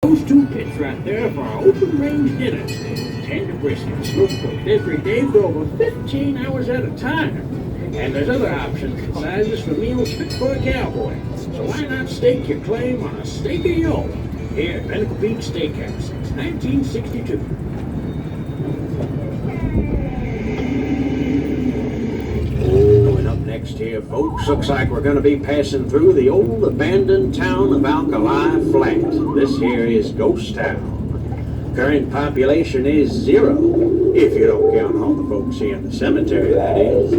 Those two pits right there for our open range dinners. Tender brisket, slow cooked every day for over 15 hours at a time. And there's other options and sizes for meals fit for a cowboy. So why not stake your claim on a steak of your own here at Pinnacle Peak Steakhouse since 1962. Oh, and up next here, folks, looks like we're going to be passing through the old abandoned town of Alkali Flat. This here is Ghost Town. Current population is 0, if you don't count all the folks here in the cemetery, that is.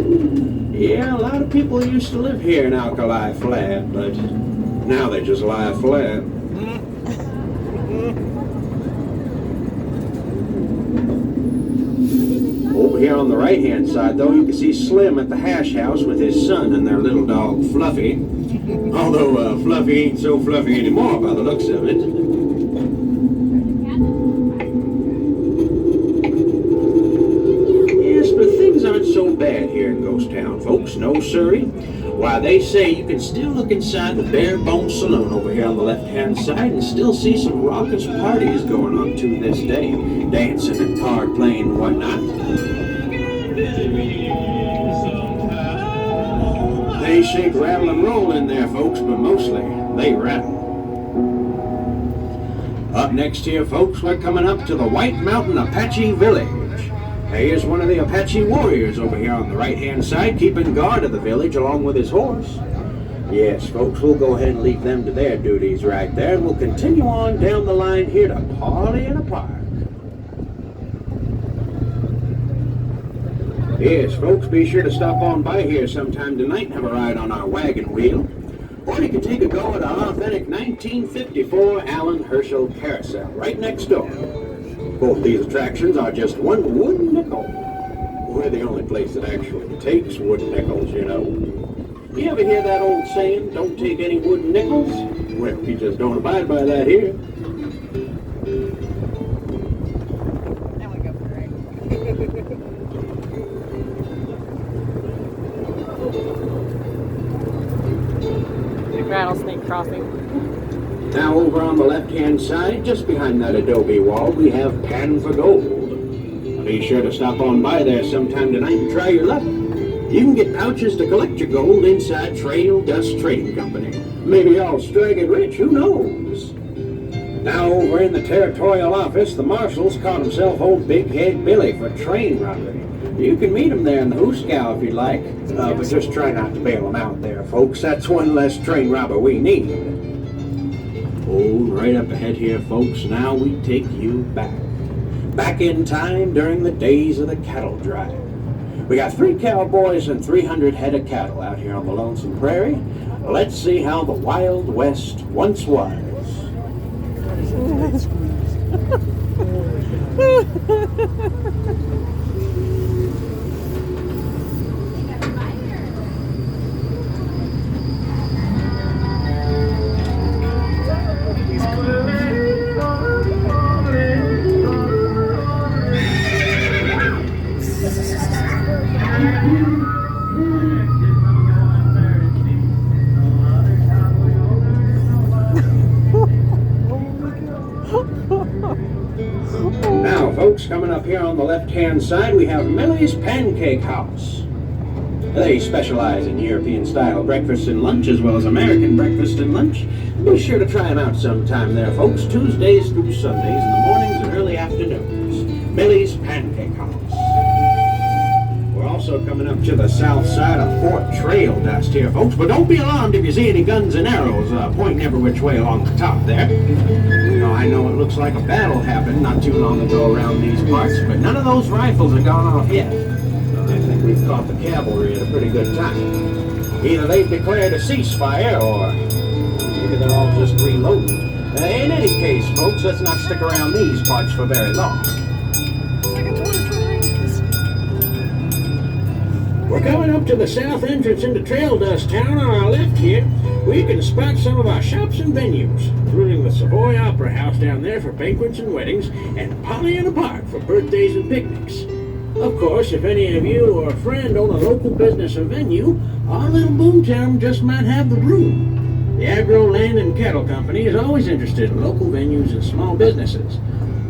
Yeah, a lot of people used to live here in Alkali Flat, but now they just lie flat. Over here on the right-hand side, though, you can see Slim at the hash house with his son and their little dog, Fluffy. Although Fluffy ain't so fluffy anymore by the looks of it. Yes, but things aren't so bad here in Ghost Town, folks. No siree. Why, they say you can still look inside the Bare Bone Saloon over here on the left-hand side and still see some raucous parties going on to this day. Dancing and card playing and whatnot. They shake, rattle, and roll in there, folks, but mostly they rattle. Up next here, folks, we're coming up to the White Mountain Apache Village. Here's one of the Apache warriors over here on the right-hand side, keeping guard of the village along with his horse. Yes, folks, we'll go ahead and leave them to their duties right there, and we'll continue on down the line here to Parley in a Park. Yes, folks, be sure to stop on by here sometime tonight and have a ride on our wagon wheel. Or you can take a go at our authentic 1954 Allen Herschel Carousel right next door. Both these attractions are just one wooden nickel. We're the only place that actually takes wooden nickels, you know. You ever hear that old saying, don't take any wooden nickels? Well, we just don't abide by that here. Now we go for it. Big rattlesnake crossing. Now over on the left-hand side, just behind that adobe wall, we have Pan for Gold. Be sure to stop on by there sometime tonight and try your luck. You can get pouches to collect your gold inside Trail Dust Trading Company. Maybe y'all strike it rich, who knows? Now over in the territorial office, the marshals caught himself old Big Head Billy for train robbery. You can meet him there in the Hooskow if you'd like, but just try not to bail him out there, folks. That's one less train robber we need. Oh, right up ahead here, folks, now we take you back. Back in time during the days of the cattle drive. We got 3 cowboys and 300 head of cattle out here on the Lonesome Prairie. Let's see how the Wild West once was. Now, folks, coming up here on the left-hand side, we have Millie's Pancake House. They specialize in European-style breakfast and lunch, as well as American breakfast and lunch. Be sure to try them out sometime there, folks, Tuesdays through Sundays in the mornings and early afternoons. Millie's Pancake House. We're also coming up to the south side of Fort Trail Dust here, folks, but don't be alarmed if you see any guns and arrows pointing every which way along the top there. Now, I know it looks like a battle happened not too long ago around these parts, but none of those rifles have gone off yet. I think we've caught the cavalry at a pretty good time. Either they've declared a ceasefire, or maybe they're all just reloading. In any case, folks, let's not stick around these parts for very long. We're coming up to the south entrance into Trail Dust Town on our left here. We can spot some of our shops and venues, including the Savoy Opera House down there for banquets and weddings, and Parley in a Park for birthdays and picnics. Of course, if any of you or a friend own a local business or venue, our little boomtown just might have the room. The Agro Land and Cattle Company is always interested in local venues and small businesses.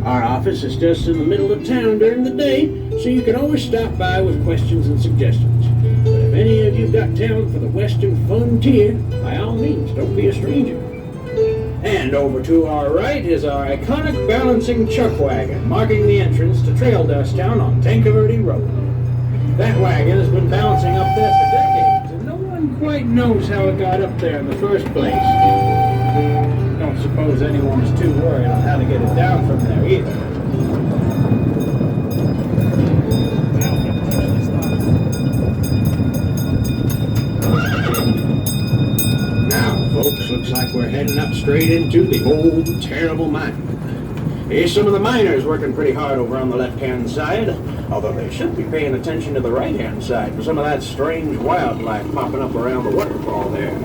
Our office is just in the middle of town during the day, so you can always stop by with questions and suggestions. But if any of you got talent for the Western Frontier, by all means, don't be a stranger. And over to our right is our iconic balancing chuck wagon, marking the entrance to Trail Dust Town on Tankerverde Road. That wagon has been balancing up there for decades, and no one quite knows how it got up there in the first place. Don't suppose anyone's too worried on how to get it down from there either. Now, folks, looks like we're heading up straight into the old, terrible mine. Here's some of the miners working pretty hard over on the left-hand side, although they should be paying attention to the right-hand side for some of that strange wildlife popping up around the waterfall there.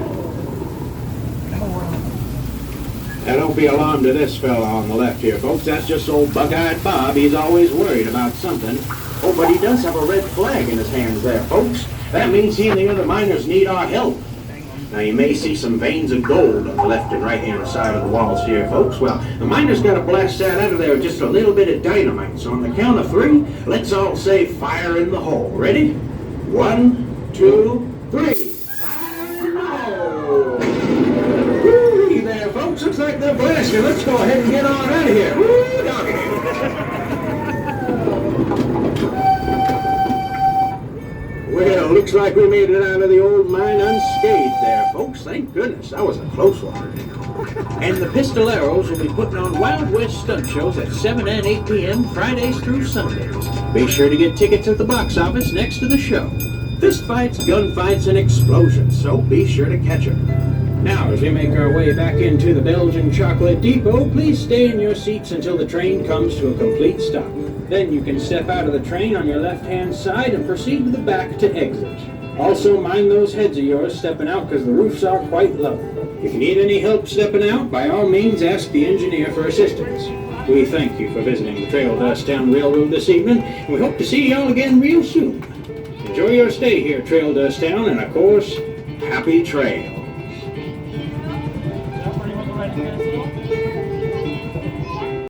Now, don't be alarmed to this fella on the left here, folks. That's just old Bug-Eyed Bob. He's always worried about something. Oh, but he does have a red flag in his hands there, folks. That means he and the other miners need our help. Now, you may see some veins of gold on the left and right-hand side of the walls here, folks. Well, the miner's got to blast that out of there with just a little bit of dynamite. So on the count of 3, let's all say fire in the hole. Ready? 1, 2, 3. Fire in the hole! Woo-wee there, folks. Looks like they're blasting. Let's go ahead and get on out of here. Woo, doggy! Well, looks like we made it out of the old mine unscathed there, folks. Thank goodness. That was a close one. And the Pistoleros will be putting on Wild West stunt shows at 7 and 8 p.m. Fridays through Sundays. Be sure to get tickets at the box office next to the show. Fistfights, gunfights, and explosions, so be sure to catch them. Now, as we make our way back into the Belgian Chocolate Depot, please stay in your seats until the train comes to a complete stop. Then you can step out of the train on your left-hand side and proceed to the back to exit. Also, mind those heads of yours stepping out because the roofs are quite low. If you need any help stepping out, by all means ask the engineer for assistance. We thank you for visiting the Trail Dust Town Railroad this evening, and we hope to see y'all again real soon. Enjoy your stay here at Trail Dust Town, and of course, happy trails.